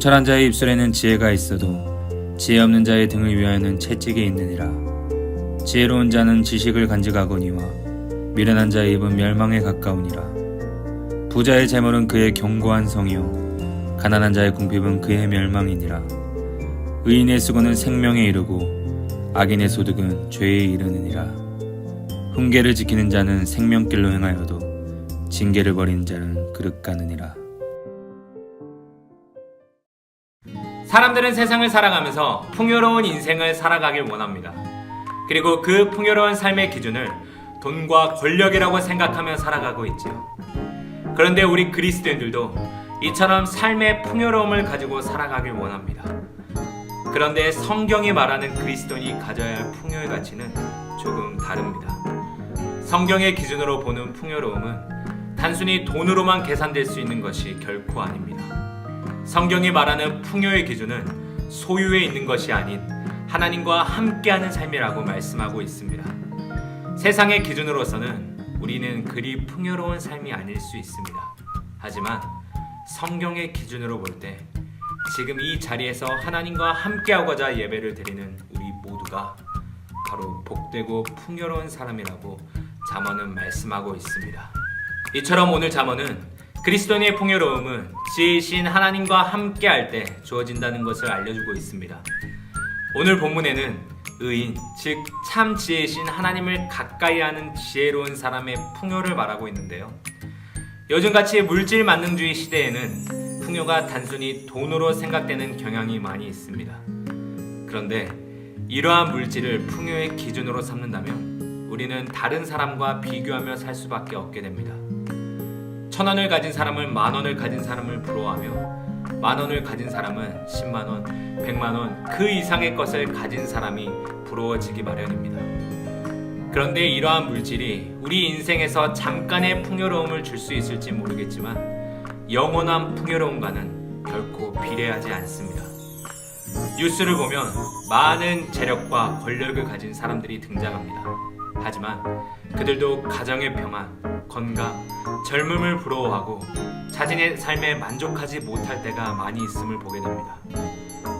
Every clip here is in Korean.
통찰한 자의 입술에는 지혜가 있어도 지혜 없는 자의 등을 위하여는 채찍이 있느니라. 지혜로운 자는 지식을 간직하거니와 미련한 자의 입은 멸망에 가까우니라. 부자의 재물은 그의 견고한 성이요 가난한 자의 궁핍은 그의 멸망이니라. 의인의 수고는 생명에 이르고 악인의 소득은 죄에 이르느니라. 훈계를 지키는 자는 생명길로 행하여도 징계를 버리는 자는 그릇 가느니라. 사람들은 세상을 살아가면서 풍요로운 인생을 살아가길 원합니다. 그리고 그 풍요로운 삶의 기준을 돈과 권력이라고 생각하며 살아가고 있지요. 그런데 우리 그리스도인들도 이처럼 삶의 풍요로움을 가지고 살아가길 원합니다. 그런데 성경이 말하는 그리스도인이 가져야 할 풍요의 가치는 조금 다릅니다. 성경의 기준으로 보는 풍요로움은 단순히 돈으로만 계산될 수 있는 것이 결코 아닙니다. 성경이 말하는 풍요의 기준은 소유에 있는 것이 아닌 하나님과 함께하는 삶이라고 말씀하고 있습니다. 세상의 기준으로서는 우리는 그리 풍요로운 삶이 아닐 수 있습니다. 하지만 성경의 기준으로 볼 때 지금 이 자리에서 하나님과 함께하고자 예배를 드리는 우리 모두가 바로 복되고 풍요로운 사람이라고 잠언은 말씀하고 있습니다. 이처럼 오늘 잠언은 그리스도인의 풍요로움은 지혜이신 하나님과 함께할 때 주어진다는 것을 알려주고 있습니다. 오늘 본문에는 의인, 즉 참 지혜이신 하나님을 가까이 하는 지혜로운 사람의 풍요를 말하고 있는데요. 요즘같이 물질 만능주의 시대에는 풍요가 단순히 돈으로 생각되는 경향이 많이 있습니다. 그런데 이러한 물질을 풍요의 기준으로 삼는다면 우리는 다른 사람과 비교하며 살 수밖에 없게 됩니다. 1,000원을 가진 사람은 10,000원을 가진 사람을 부러워하며 10,000원을 가진 사람은 10만원, 100만원 그 이상의 것을 가진 사람이 부러워지기 마련입니다. 그런데 이러한 물질이 우리 인생에서 잠깐의 풍요로움을 줄 수 있을지 모르겠지만 영원한 풍요로움과는 결코 비례하지 않습니다. 뉴스를 보면 많은 재력과 권력을 가진 사람들이 등장합니다. 하지만 그들도 가정의 평안, 건강, 젊음을 부러워하고 자신의 삶에 만족하지 못할 때가 많이 있음을 보게 됩니다.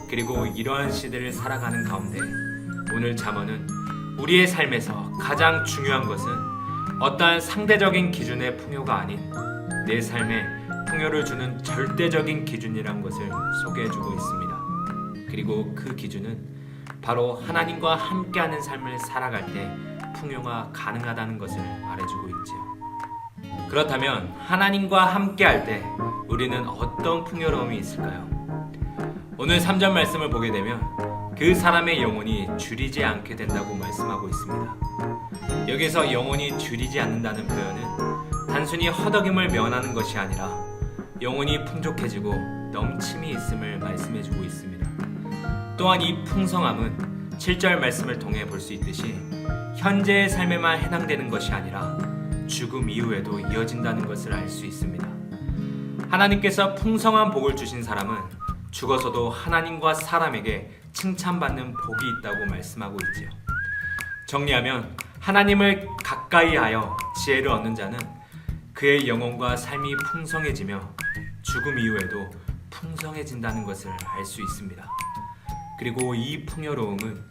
그리고 이러한 시대를 살아가는 가운데 오늘 잠언은 우리의 삶에서 가장 중요한 것은 어떠한 상대적인 기준의 풍요가 아닌 내 삶에 풍요를 주는 절대적인 기준이란 것을 소개해주고 있습니다. 그리고 그 기준은 바로 하나님과 함께하는 삶을 살아갈 때 풍요가 가능하다는 것을 말해주고 있지요. 그렇다면 하나님과 함께할 때 우리는 어떤 풍요로움이 있을까요? 오늘 3절 말씀을 보게 되면 그 사람의 영혼이 줄이지 않게 된다고 말씀하고 있습니다. 여기서 영혼이 줄이지 않는다는 표현은 단순히 허덕임을 면하는 것이 아니라 영혼이 풍족해지고 넘침이 있음을 말씀해주고 있습니다. 또한 이 풍성함은 7절 말씀을 통해 볼 수 있듯이 현재의 삶에만 해당되는 것이 아니라 죽음 이후에도 이어진다는 것을 알 수 있습니다. 하나님께서 풍성한 복을 주신 사람은 죽어서도 하나님과 사람에게 칭찬받는 복이 있다고 말씀하고 있지요. 정리하면 하나님을 가까이하여 지혜를 얻는 자는 그의 영혼과 삶이 풍성해지며 죽음 이후에도 풍성해진다는 것을 알 수 있습니다. 그리고 이 풍요로움은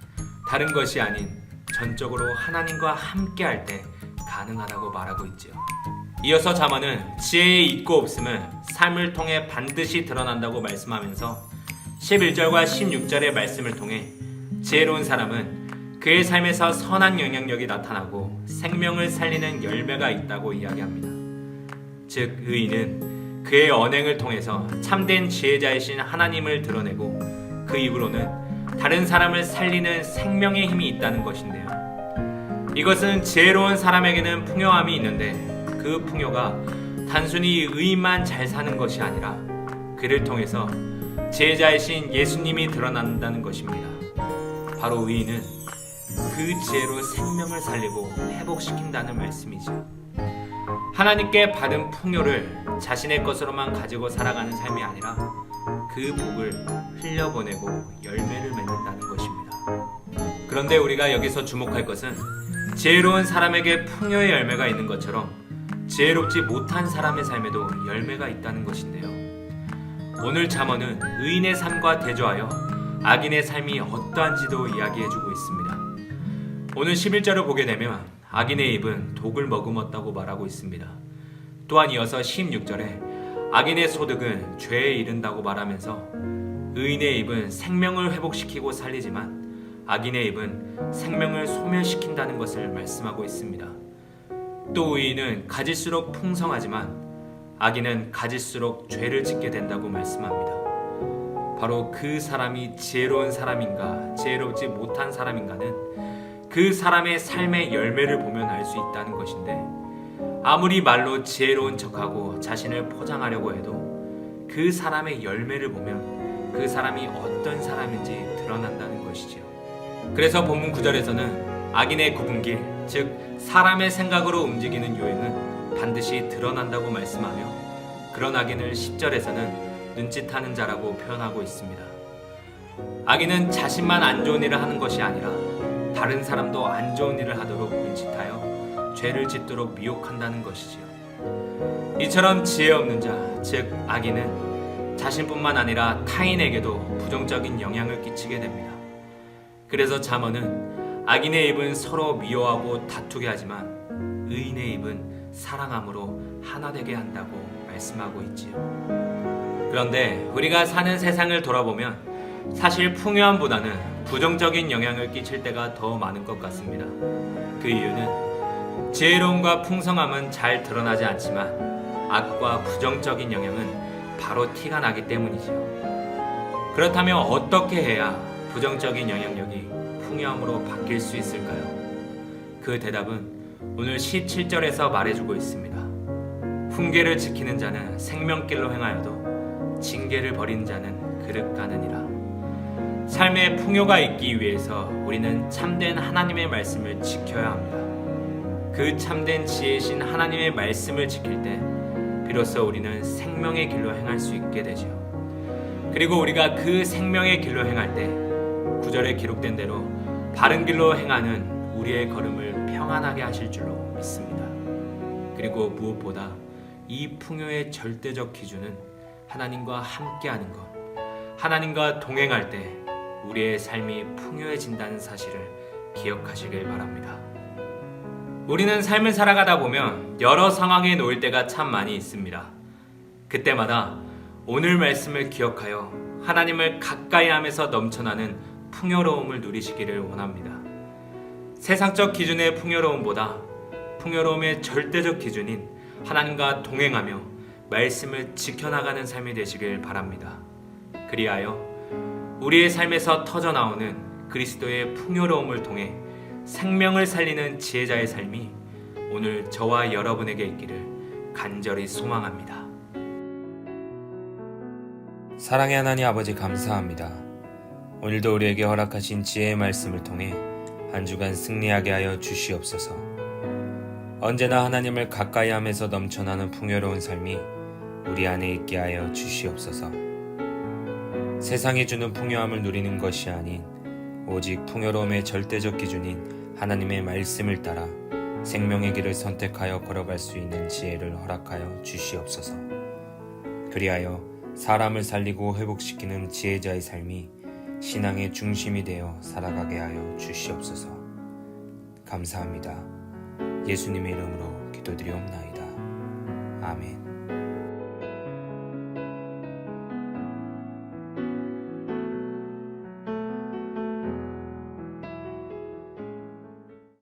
다른 것이 아닌 전적으로 하나님과 함께할 때 가능하다고 말하고 있지요. 이어서 잠언은 지혜의 있고 없음은 삶을 통해 반드시 드러난다고 말씀하면서 11절과 16절의 말씀을 통해 지혜로운 사람은 그의 삶에서 선한 영향력이 나타나고 생명을 살리는 열매가 있다고 이야기합니다. 즉 의인은 그의 언행을 통해서 참된 지혜자이신 하나님을 드러내고 그 입으로는 다른 사람을 살리는 생명의 힘이 있다는 것인데요. 이것은 지혜로운 사람에게는 풍요함이 있는데 그 풍요가 단순히 의인만 잘 사는 것이 아니라 그를 통해서 지혜자이신 예수님이 드러난다는 것입니다. 바로 의인은 그 지혜로 생명을 살리고 회복시킨다는 말씀이죠. 하나님께 받은 풍요를 자신의 것으로만 가지고 살아가는 삶이 아니라 그 복을 흘려보내고 열매를 맺는다는 것입니다. 그런데 우리가 여기서 주목할 것은 지혜로운 사람에게 풍요의 열매가 있는 것처럼 지혜롭지 못한 사람의 삶에도 열매가 있다는 것인데요. 오늘 잠언은 의인의 삶과 대조하여 악인의 삶이 어떠한지도 이야기해주고 있습니다. 오늘 11절을 보게 되면 악인의 입은 독을 머금었다고 말하고 있습니다. 또한 이어서 16절에 악인의 소득은 죄에 이른다고 말하면서 의인의 입은 생명을 회복시키고 살리지만 악인의 입은 생명을 소멸시킨다는 것을 말씀하고 있습니다. 또 의인은 가질수록 풍성하지만 악인은 가질수록 죄를 짓게 된다고 말씀합니다. 바로 그 사람이 지혜로운 사람인가 지혜롭지 못한 사람인가는 그 사람의 삶의 열매를 보면 알 수 있다는 것인데, 아무리 말로 지혜로운 척하고 자신을 포장하려고 해도 그 사람의 열매를 보면 그 사람이 어떤 사람인지 드러난다는 것이지요. 그래서 본문 9절에서는 악인의 굽은 길, 즉 사람의 생각으로 움직이는 요행은 반드시 드러난다고 말씀하며, 그런 악인을 10절에서는 눈짓하는 자라고 표현하고 있습니다. 악인은 자신만 안 좋은 일을 하는 것이 아니라 다른 사람도 안 좋은 일을 하도록 눈짓하여 죄를 짓도록 미혹한다는 것이지요. 이처럼 지혜 없는 자, 즉 악인은 자신뿐만 아니라 타인에게도 부정적인 영향을 끼치게 됩니다. 그래서 잠언은 악인의 입은 서로 미워하고 다투게 하지만 의인의 입은 사랑함으로 하나 되게 한다고 말씀하고 있지요. 그런데 우리가 사는 세상을 돌아보면 사실 풍요함보다는 부정적인 영향을 끼칠 때가 더 많은 것 같습니다. 그 이유는 지혜로움과 풍성함은 잘 드러나지 않지만 악과 부정적인 영향은 바로 티가 나기 때문이지요. 그렇다면 어떻게 해야 부정적인 영향력이 풍요함으로 바뀔 수 있을까요? 그 대답은 오늘 17절에서 말해주고 있습니다. 훈계를 지키는 자는 생명길로 행하여도 징계를 버리는 자는 그릇 가느니라. 삶에 풍요가 있기 위해서 우리는 참된 하나님의 말씀을 지켜야 합니다. 그 참된 지혜신 하나님의 말씀을 지킬 때 비로소 우리는 생명의 길로 행할 수 있게 되죠. 그리고 우리가 그 생명의 길로 행할 때 9절에 기록된 대로 바른 길로 행하는 우리의 걸음을 평안하게 하실 줄로 믿습니다. 그리고 무엇보다 이 풍요의 절대적 기준은 하나님과 함께하는 것, 하나님과 동행할 때 우리의 삶이 풍요해진다는 사실을 기억하시길 바랍니다. 우리는 삶을 살아가다 보면 여러 상황에 놓일 때가 참 많이 있습니다. 그때마다 오늘 말씀을 기억하여 하나님을 가까이 하면서 넘쳐나는 풍요로움을 누리시기를 원합니다. 세상적 기준의 풍요로움보다 풍요로움의 절대적 기준인 하나님과 동행하며 말씀을 지켜나가는 삶이 되시길 바랍니다. 그리하여 우리의 삶에서 터져나오는 그리스도의 풍요로움을 통해 생명을 살리는 지혜자의 삶이 오늘 저와 여러분에게 있기를 간절히 소망합니다. 사랑의 하나님 아버지 감사합니다. 오늘도 우리에게 허락하신 지혜의 말씀을 통해 한 주간 승리하게 하여 주시옵소서. 언제나 하나님을 가까이 하면서 넘쳐나는 풍요로운 삶이 우리 안에 있게 하여 주시옵소서. 세상이 주는 풍요함을 누리는 것이 아닌 오직 풍요로움의 절대적 기준인 하나님의 말씀을 따라 생명의 길을 선택하여 걸어갈 수 있는 지혜를 허락하여 주시옵소서. 그리하여 사람을 살리고 회복시키는 지혜자의 삶이 신앙의 중심이 되어 살아가게 하여 주시옵소서. 감사합니다. 예수님의 이름으로 기도드리옵나이다. 아멘.